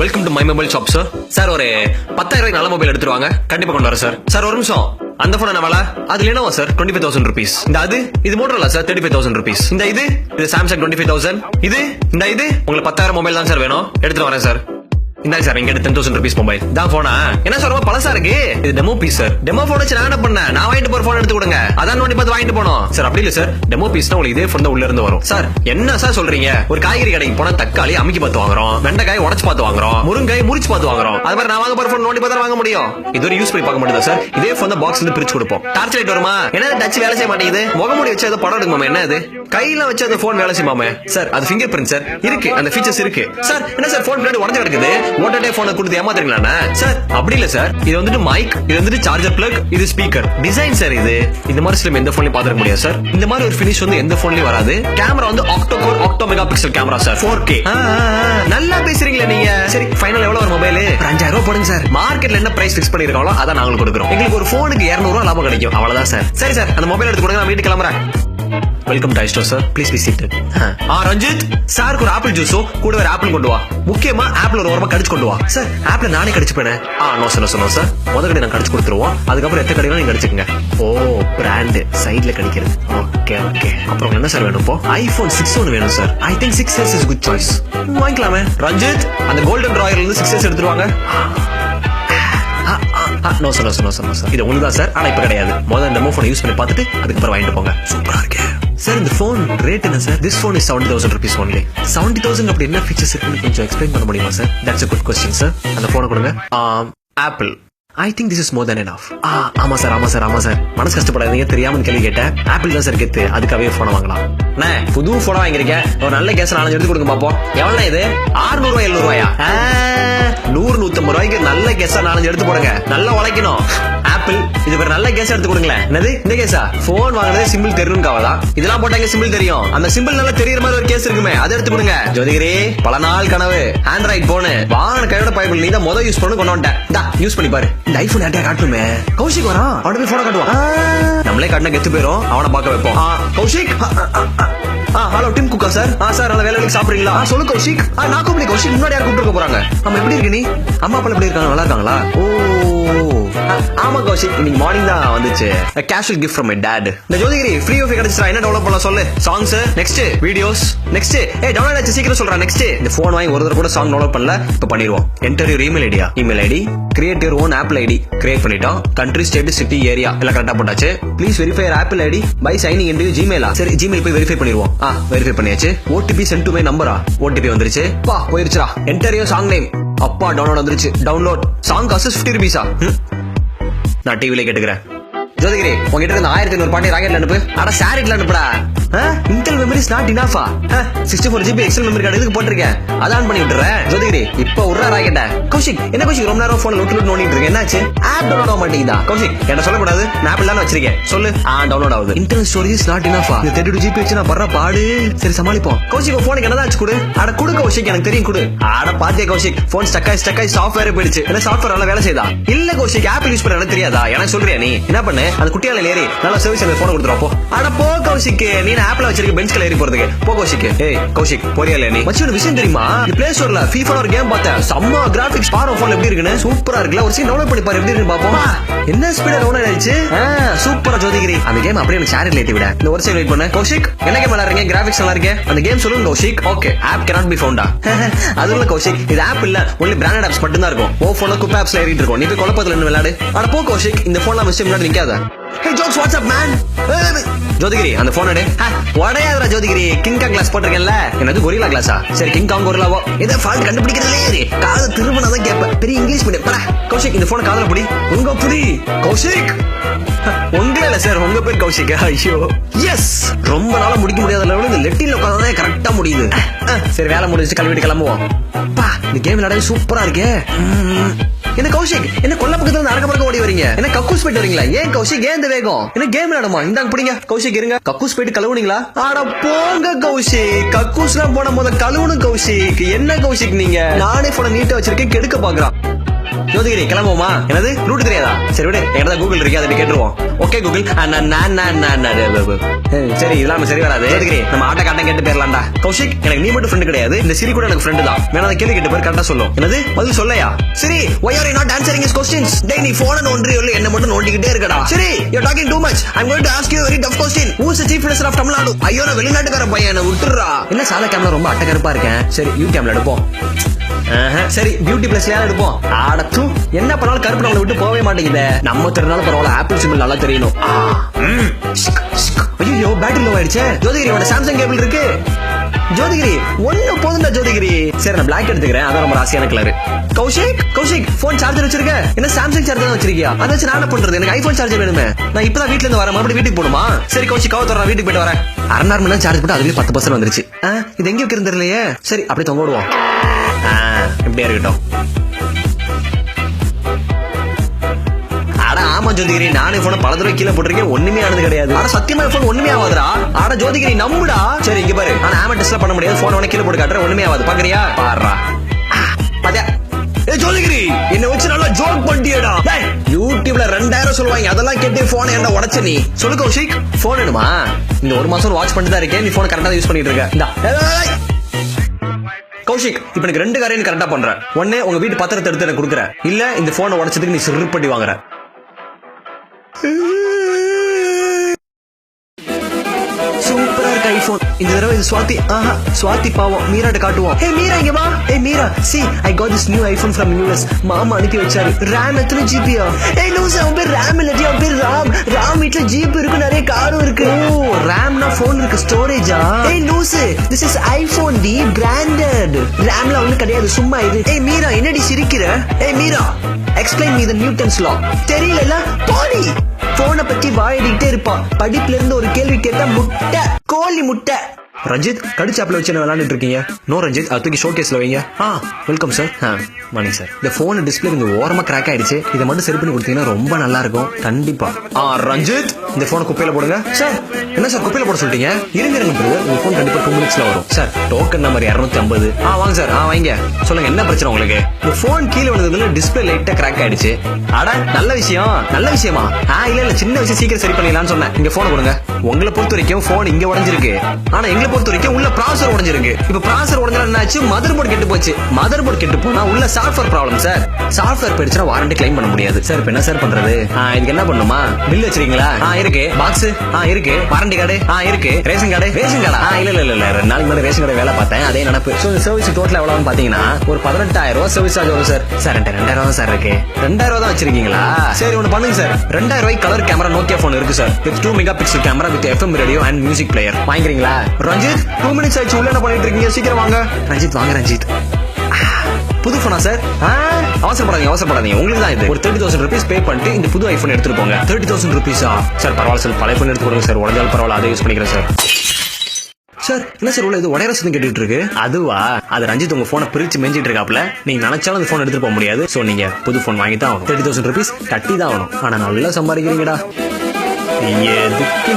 Welcome to my mobile shop sir. Sir ஒரு 10,000 ரூபாய்க்கு நல்ல மொபைல் எடுத்துருவாங்க, கண்டிப்பா கொண்டு வரேன் சார். சார் ஒரு நிமிஷம், அந்த போன் என்ன வேலை? அது Lenovo சார், 25,000 rupees. இந்த அது இது Motorola சார், 35,000 rupees. இந்த இது Samsung 25,000. இது உங்களுக்கு 10,000 மொபைல் தான் சார் வேணும், எடுத்துட்டு வரேன் சார். இந்தாங்க சார், இங்க 10,000 rupees மொபைல் தான். போனா என்ன சார் ரொம்ப பழசா இருக்கு? இது demo piece sir. Demo phone வச்சு நான் என்ன பண்ணேன்? நான் வாங்கிட்டு போற போன் எடுத்து கொடுங்க, அதான் நோண்டி பார்த்து வாங்கிட்டு போனோம் சார். அப்படி இல்ல சார், டெமோ பீஸ்னா உங்களுக்கு இதே போன் தான் உள்ள இருந்து வரும் சார். என்ன சார் சொல்றீங்க? ஒரு காய்கறி கடைக்கு போனா தக்காளி அமுக்கி பார்த்து வாங்குறோம், வெண்டைக்காய் உடைச்சு பார்த்து வாங்குறோம், முருங்காய் முறிச்சு பார்த்து வாங்குறோம். அது மாதிரி நான் வாங்க போற போன் நோண்டி பார்த்து வாங்க முடியும். இது ஒரு யூஸ் பண்ணி பார்க்க முடியாது சார். இதே போன் தான் பாக்ஸ்ல இருந்து பிரிச்சு கொடுப்போம். டார்ச் லைட் வருமா? என்ன டச் வேலை செய்ய மாட்டேங்குது? முகமூடி வச்சு ஏதோ படம் எடுக்குமா? என்ன இது கையில வச்சு அந்த போன் வேலை செய்யுமாமே சார்? அது ஃபிங்கர் பிரிண்ட் சார், இருக்கு அந்த ஃபீச்சர்ஸ் இருக்கு சார். என்ன சார் போன் பின்னாடி உடஞ்சு கிடக்குது? ஓட்டே போனை கொடுத்து ஏமாத்துறீங்களா சார்? அப்படி இல்ல சார், இது வந்துட்டு மைக், இது வந்துட்டு சார்ஜர் பிளக், இது ஸ்பீக்கர் டிசைன் சார். இது இந்த மாதிரி சில எந்த போன்லயும் பாத்துக்க முடியாது சார். இந்த மாதிரி ஒரு ஃபினிஷ் வந்து எந்த போன்லயும் வராது. கேமரா வந்து octa megapixel camera sir, 4K. நல்லா பேசுறீங்களா நீங்க? சரி, ஃபைனல் எவ்வளவு ஒரு மொபைல்? 5,000 ரூபாய் போடுங்க சார். மார்க்கெட்ல என்ன பிரைஸ் பிக்ஸ் பண்ணிருக்காங்களோ அதான் நாங்களுக்கு கொடுக்குறோம். எங்களுக்கு ஒரு போனுக்கு 200 ரூபாய் லாபம் கிடைக்கும், அவ்வளவுதான் சார். சரி சார், அந்த மொபைல் எடுத்து கொடுங்க, நான் வீட்டுக்கு கிளம்புறேன். Welcome to iStore sir, please be seated. Ranjith சாருக்கு ஒரு ஆப்பிள் ஜூஸோ கூட ஒரு ஆப்பிள் கொண்டு வா. முக்கியமா ஆப்பிள் ஒரு ஓரமா கடிச்சு கொண்டு வா சார். ஆப்பிள் நானே கடிச்சு போனேன். நோ சார், முத கடை நான் கடிச்சு கொடுத்துருவோம், அதுக்கப்புறம் எத்த கடையில நீங்க கடிச்சுக்கங்க. ஓ பிராண்ட் சைட்ல கடிக்கிறது. Okay okay. அப்புறம் என்ன சார் வேணும்? இப்போ iPhone 6 ஒன்று வேணும் sir. I think 6s is good choice. வாங்கிக்கலாமே. ரஞ்சித் அந்த கோல்டன் ராயர்ல இருந்து 6s எடுத்துருவாங்க. நோ சார், இது உங்களுக்கு தான் சார், ஆனா இப்ப கிடையாது. முதல்ல டெமோ போன் யூஸ் பண்ணி பார்த்துட்டு அதுக்கப்புறம் வாங்கிட்டு போங்க. சூப்பரா இருக்கு சார். இந்த போன் ரேட் என்ன sir? This phone is 70,000 rupees only. 70,000 அப்படி என்ன ஃபீச்சர்ஸ் இருக்குன்னு கொஞ்சம் எக்ஸ்பிளைன் பண்ண முடியுமா sir? That's a good question sir. அந்த போனை கொடுங்க. Apple I think this is more than enough. ஆமா சார். மனசு கஷ்டப்படாதீங்க, தெரியாம கேள்வி கேட்டேன். ஆப்பிள் தான் சார் கெத்து, அதுக்காகவே போன வாங்கலாம். புது போன வாங்கிருக்கேன், ஒரு நல்ல கேஸ் 4 எடுத்து கொடுங்க பாப்போம். எவ்வளவு இது? 600 ரூபாய் 700 ரூபாயா? 100 150 ரூபாய்க்கு நல்ல கேஸா 4 எடுத்து போடுங்க. நல்லா உழைக்கணும். ஆப்பிள் இது ஒரு நல்ல கேஸ் எடுத்து கொடுங்களேன். என்னது இந்த கேஸா? போன் வாங்குறதே சிம்பிள் தெரியும் காவலா? இதெல்லாம் போட்டாங்க சிம்பிள் தெரியும். அந்த சிம்பிள் நல்லா தெரியற மாதிரி ஒரு கேஸ் இருக்குமே, அதை எடுத்து கொடுங்க. ஜோதிகிரி பல நாள் கனவு ஆண்ட்ராய்ட் போனு வாங்க, கையோட பைபிள் நீ தான் முதல் யூஸ் பண்ணு கொண்டு வந்துட்டேன். யூஸ் பண்ணி பாரு. இந்த ஐபோன் யார்ட்டா காட்டுமே? கௌஷிக் வரான், அவன போய் போன காட்டுவான். நம்மளே காட்டினா கெத்து போயிரும், அவனை பார்க்க வைப்போம். கௌஷிக் ஹலோ டிம் குக்கா சார். சார் நல்ல வேலைக்கு சாப்பிடுறீங்களா? சொல்லு கௌஷிக். நான் கூப்பிடு கௌஷிக். முன்னாடி யார் கூப்பிட்டு போறாங்க? ஆமா, எப்படி இருக்கு நீ? அம்மா அப்பா எப்படி இருக்காங்க? நல்லா இருக்காங்களா? ஆமா கௌஷிக், இன்னைக்கு மார்னிங் தான் வந்துச்சு. Casual gift from my dot. இந்த ஜோதிகிரி ஃப்ரீ ஆஃப் கிடைச்சா என்ன டெவலப் பண்ணலாம் சொல்லு? Songs next, videos next. Download ஆச்சு, சீக்கிரம் சொல்றேன். நெக்ஸ்ட் இந்த போன் வாங்கி ஒரு தடவை கூட சாங் டவுன்லோட் பண்ணல, இப்ப பண்ணிடுவோம். Enter your email ID, create your own Apple ID. Create பண்ணிட்டோம். கண்ட்ரி, ஸ்டேட், சிட்டி, ஏரியா எல்லாம் கரெக்டா போட்டாச்சு. Please verify your Apple ID by signing into Gmail. சரி, ஜிமெயில் போய் வெரிஃபை பண்ணிடுவோம். வெரிஃபை பண்ணியாச்சு. ஓடிபி சென்ட் டு மை நம்பரா? ஓடிபி வந்துருச்சு. போயிருச்சுடா. Enter your song name. அப்பா டவுன்லோட் வந்துருச்சு. டவுன்லோட் சாங் காசு 50 rupees. நான் டிவில கேட்டுக்கிறேன். ஜோதிகிரி உங்ககிட்ட இருந்து 1500 பாட்டி ராக்கெட்ல அனுப்பு. சாரிட்ல அனுப்புடா. இன்டெல் மெமரி இஸ் நாட் இனஃபா? 64 GB எக்ஸ்டர்னல் மெமரி கார்டு இதுக்கு போட்டுருக்கேன், அதான் பண்ணி விட்டுறேன். ஜோதிகிரி இப்ப உட்றா ராக்கெட்ட. கௌஷிக் என்ன கௌஷிக் ரொம்ப நேரம் போன் லோட் நோண்டிட்டு இருக்கு, என்னாச்சு? ஆப் டவுன்லோட் ஆக மாட்டேங்குதா? கௌஷிக் என்ன சொல்லக்கூடாது, நான் ஆப்பிள் தான் வச்சிருக்கேன். சொல்லு. டவுன்லோட் ஆகுது. இன்டர்னல் ஸ்டோரேஜ் இஸ் நாட் இனஃபா? 32 GB வச்சு நான் பண்ற பாடு. சரி சமாளிப்போம். கௌஷிக் போனுக்கு என்னதான் ஆச்சு? கொடு. கொடு கௌஷிக், எனக்கு தெரியும் கொடு. பாத்தியா கௌஷிக், போன் ஸ்டக் ஆகி சாஃப்ட்வேர் போயிடுச்சு. என்ன சாஃப்ட்வேர் நல்லா வேலை செய்தா? இல்ல கௌஷிக், ஆப்பிள் யூஸ் பண்ண எனக்கு தெரியாதா? எனக்கு சொல்றியா? நீ என்ன பண்ணு, அந்த குட்டியால ஏறி நல்ல சர்வீஸ் அந்த போன் கொடுத்துறப்போ. போ கௌஷிக், நீ ஆப்பிள் வச்சிருக்க பெஞ்ச்ல ஏறி போறதுக்கு போ கௌஷிக். கௌஷிக் போறியா நீ? மச்சி ஒரு விஷயம் தெரியுமா? பிளே ஸ்டோர்ல FIFA ஒரு கேம் பார்த்தேன், செம்ம கிராபிக்ஸ். பாரு போன் எப்படி இருக்குன்னு, சூப்பரா இருக்குல. ஒரு சீன் டவுன்லோட் பண்ணி பாரு, எப்படி இருக்கு பாப்போம். என்ன ஸ்பீடா டவுன்லோட் ஆயிடுச்சு. சூப்பரா ஜோதிகிரி. அந்த கேம் அப்படியே எனக்கு ஷேரில் ஏத்தி விட. இந்த ஒரு சைடு வெயிட் பண்ணு. கௌஷிக் என்ன கேம் விளையாடுறீங்க? கிராபிக்ஸ் நல்லா இருக்கு. அந்த கேம் சொல்லுங்க Kaushik. Okay, app cannot be found. அதுல கௌஷிக் இது ஆப் இல்ல, ஒன்லி பிராண்டட் ஆப்ஸ் மட்டும் தான் இருக்கும். ஓ போன்ல குப்பை ஆப்ஸ்ல ஏறிட்டு இருக்கும். நீ போய் குழப்பத்துல நின்னு விளையாடு. போ கௌஷிக், இந்த போன்ல மிஸ்டேக் முன்னாடி நிக்காத. Hey Jokes, what's up man? ஜோதிகிரி அந்த போன் எடு. உடையாதடா ஜோதிகிரி, கிங் காங் கிளாஸ் போட்டிருக்கேன்ல. என்னது கொரில்லா கிளாஸா? சரி கிங் காங் கொரில்லாவோ இதை ஃபால்ட் கண்டுபிடிக்கிறதுலே காது திரும்பினாதான் கேட்பேன். பெரிய இங்கிலீஷ் மீடியம் படா. கௌஷிக் இந்த போனை காதல புடி. உங்க புடி கௌஷிக். உங்களே இல்ல சார், உங்க பேர் கௌஷிக். ஐயோ எஸ், ரொம்ப நாளா முடிக்க முடியாத லெவலில் இந்த லெட்டின்ல உட்காந்து கரெக்டா முடியுது. சரி வேலை முடிச்சு கல்விட்டு கிளம்புவோம். இந்த கேம் விளையாடவே சூப்பரா இருக்கே. என்ன கௌஷிக், என்ன கொல்ல பக்கத்துல இருந்து அடக்க பறக்க ஓடி வரீங்க? என்ன கக்கூஸ் போயிட்டு வரீங்களா? ஏன் கௌஷிக் ஏன் இந்த வேகம்? என்ன கேம் விளையாடுமா? இந்தாங்க பிடிங்க கௌஷிக். இருங்க, கக்கூஸ் போயிட்டு கழுவுனீங்களா? போங்க கௌஷிக், கக்கூஸ்லாம் போன போத கழுவுணும் கௌஷிக். என்ன கௌஷிக் நீங்க? நானே போன நீட்டா வச்சிருக்கேன், கெடுக்க பாக்குறான். ஜோதிகிரி கிளம்புவோமா? என்னது ரூட் தெரியாதா? சரி விடு, என்கிட்ட கூகுள் இருக்கு, அதை கேட்டுருவோம். Okay Google. சரி இதெல்லாம் சரி வராது. ஜோதிகிரி நம்ம ஆட்ட காட்டம் கேட்டு போயிடலாம்டா. கௌஷிக் எனக்கு நீ மட்டும் ஃப்ரெண்ட் கிடையாது, இந்த சிரி கூட எனக்கு ஃப்ரெண்ட் தான். வேணா அந்த கேள்வி கேட்டு பேர் கரெக்டா சொல்லும். என்னது பதில் சொல்லையா? சரி why are you not answering his questions? டேய் நீ போன் நோண்டி என்ன மட்டும் நோண்டிக்கிட்டே இருக்கடா. சரி you're talking too much. I'm going to ask you a very tough question. Who is the chief minister of Tamil Nadu? ஐயோ நான் வெளிநாட்டுக்கார பையன், என்ன விட்டுறா. என்ன சாதா கேமரா ரொம்ப அட்டகரப்பா இருக்கேன். சரி யூ கேமரா எடுப்போம். சரி பியூட்டி பிளஸ்ல எடுப்போம். ஆடத்து என்ன பண்ணாலும் கருப்பு நம்மளை விட்டு போகவே மாட்டேங்குது. நம்ம தெரியனாலும் பரவாயில்ல, ஆப்பிள் சிம்பிள் நல்லா தெரியணும். ஐயோ பேட்டரி லோ ஆயிடுச்சு. ஜோதிகிரி சாம்சங் கேபிள் இருக்கு. ஜோதிகிரி ஒண்ணு போதும்டா ஜோதிகிரி. சரி நான் பிளாக் எடுத்துக்கிறேன், அதான் ரொம்ப ராசியான கலர். கௌஷிக் போன் சார்ஜர் வச்சிருக்க? என்ன சாம்சங் சார்ஜர் தான் வச்சிருக்கியா? அதை வச்சு நான் என்ன பண்றது? எனக்கு ஐபோன் சார்ஜர் வேணுமே. நான் இப்பதான் வீட்டுல இருந்து வரேன், மறுபடியும் வீட்டுக்கு போகணுமா? சரி கௌஷிக் கவலை தர, வீட்டுக்கு போயிட்டு வரேன். அரை மணி நேரம் சார்ஜ் போட்டு அதுலயே 10% வந்துருச்சு. இது எங்க வைக்கிறது தெரியலையே. சரி அப்படியே தொங்க விடுவோம். இப்படியே இருக்கட்டும். ஆமா ஜோதிகிரி, நானே போன பல தடவை கீழே போட்டிருக்கேன், ஒண்ணுமே ஆனது கிடையாது. ஆனா சத்தியமா போன் ஒண்ணுமே ஆகாதுடா. ஆனா ஜோதிகிரி நம்புடா. சரி இங்க பாரு, ஆனா ஆமா டெஸ்ட்ல பண்ண முடியாது. போன் உனக்கு கீழே போட்டு காட்டுறேன், ஒண்ணுமே ஆகாது. பாக்குறியா? பாருடா. பாத்தியா? ஏ ஜோதிகிரி என்ன வச்சு நல்லா ஜோக் பண்ணிட்டியேடா. யூடியூப்ல 2000 சொல்லுவாங்க, அதெல்லாம் கேட்டு போன் என்ன உடைச்ச நீ? சொல்லு கௌஷிக், போன் வேணுமா? இந்த ஒரு மாசம் வாட்ச் பண்ணிட்டு தான் இருக்கேன், நீ போன் கரெக்டா யூஸ் பண்ணிட்டு இருக்க. கௌஷிக் இப்ப எனக்கு 2 காரியம் கரெக்டா பண்றேன். ஒண்ணு உங்க வீட்டு பத்திரத்தை எடுத்து எனக்கு கொடுக்குற, இல்ல இந்த போனை உடைச்சதுக்கு நீ சிறுப்படி வாங்குற. சூப்பரா இருக்கு ஐபோன். இந்த தடவை இது சுவாதி பாவம் மீராட்ட காட்டுவோம். ஹே மீரா இங்க வா. ஹே Meera see I got this new iPhone from US. மாமா அனுப்பி வச்சாரு. RAM எத்தனை GB? ஏய் லூசா, அவன் பேர் RAM இல்லடி, அவன் பேர் ராம் வீட்ல ஜீப் இருக்கு, நிறைய காரும் இருக்கு. ஓ RAMனா போன் இருக்கு, ஸ்டோரேஜா? ஏய் லூசு, this is iPhone டி, branded. RAMல ஒண்ணு கிடையாது, சும்மா இது. ஏய் மீரா என்னடி சிரிக்கிற? ஏய் Meera explain me the Newton's law. தெரியல போடி. போனை பத்தி வாயிடிக்கிட்டே இருப்பான். படிப்புல இருந்து ஒரு கேள்வி கேட்டா முட்டை, கோழி முட்டை. ரஞ்சித் கடிச்சாப்ல வச்சு என்ன விளையாண்டுட்டு இருக்கீங்க? நோ ரஞ்சித், அது தூக்கி ஷோகேஸ்ல வைங்க. Welcome sir. Morning sir. இந்த போன் டிஸ்பிளே இந்த ஓரமா கிராக் ஆயிடுச்சு, இதை மட்டும் சரி பண்ணி கொடுத்தீங்கன்னா ரொம்ப நல்லா இருக்கும். கண்டிப்பா. ரஞ்சித் இந்த போனை குப்பையில போடுங்க. சார் என்ன சார் குப்பையில போட சொல்லிட்டீங்க? இருங்க பிரதர், உங்க போன் கண்டிப்பா 2 மினிட்ஸ்ல வரும். Sir token number 250. வாங்க சார். வாங்க சொல்லுங்க, என்ன பிரச்சனை உங்களுக்கு? இந்த போன் கீழே விழுந்ததுல டிஸ்பிளே லைட்டா கிராக் ஆயிடுச்சு. அட நல்ல விஷயம். நல்ல விஷயமா? இல்ல சின்ன விஷயம், சீக்கிரம் சரி பண்ணிடலாம்னு சொன்னேன். இங்க போனை கொடுங்க. உங்களை பொறுத்த வரைக்கும் போன் இங்க உடைஞ்சிருக்கு, ஆனா எங்களை பொறுத்த வரைக்கும் உள்ள ப்ராசர் உடைஞ்சிருக்கு. இப்ப ப்ராசர் உடைஞ்சா என்னாச்சு? மதர் போர்டு கெட்டு போச்சு. மதர் போர்டு கெட்டு போனா உள்ள சாஃப்ட்வேர் ப்ராப்ளம் சார். சாஃப்ட்வேர் போயிடுச்சுனா வாரண்டி கிளைம் பண்ண முடியாது சார். இப்ப என்ன சார் பண்றது? இதுக்கு என்ன பண்ணுமா? பில் வச்சிருக்கீங்களா? இருக்கு. பாக்ஸ் இருக்கு. வாரண்டி கார்டு இருக்கு. ரேஷன் கார்டு இல்ல 2 நாளைக்கு முன்னாடி ரேஷன் கார்டு வேலை பார்த்தேன், அதே நினைப்பு. சர்வீஸ் டோட்டல் எவ்வளவுன்னு பாத்தீங்கன்னா ஒரு 18,000 ரூபாய் சர்வீஸ் சார்ஜ் வரும் சார். சார் 2000 தான் சார் இருக்கு. 2000 தான் வச்சிருக்கீங்களா? சரி ஒண்ணு பண்ணுங்க சார், 2000 ரூபாய் கலர் கேமரா நோக்கியா போன் இருக்கு sir. With 2 megapixel camera with FM radio and music player. வாங்குறீங்களா? ரஞ்சித் 2 மினிட்ஸ் ஆயிடுச்சு, உள்ள என்ன பண்ணிட்டு இருக்கீங்க? சீக்கிரம் வாங்க. ரஞ்சித் வாங்க. ரஞ்சித் புது போனா சார்? அவசரப்படாதீங்க. உங்களுக்கு தான் இது. ஒரு 30,000 rupees பே பண்ணிட்டு இந்த புது ஐபோன் எடுத்துட்டு போங்க. 30,000 rupees சார்? பரவாயில்ல சார், பழைய போன் எடுத்து கொடுங்க சார். உடஞ்சாலும் பரவாயில்ல, அதை யூஸ் பண்ணிக்கிறேன் சார். சார் என்ன சார் உள்ள இது உடையற சத்தம் கேட்டுட்டு இருக்கு? அதுவா? அது ரஞ்சித் உங்க போனை பிரிச்சு மேஞ்சிட்டு இருக்காப்ல. நீங்க நினைச்சாலும் அந்த போன் எடுத்துட்டு போக முடியாது. சோ நீங்க புது போன் வாங்கி தான் ஆகணும். 30,000 rupees கட்டி தான் ஆகணும். ஆனா நல்லா சம்பாதிக்கிறீங்கடா. எதுக்கு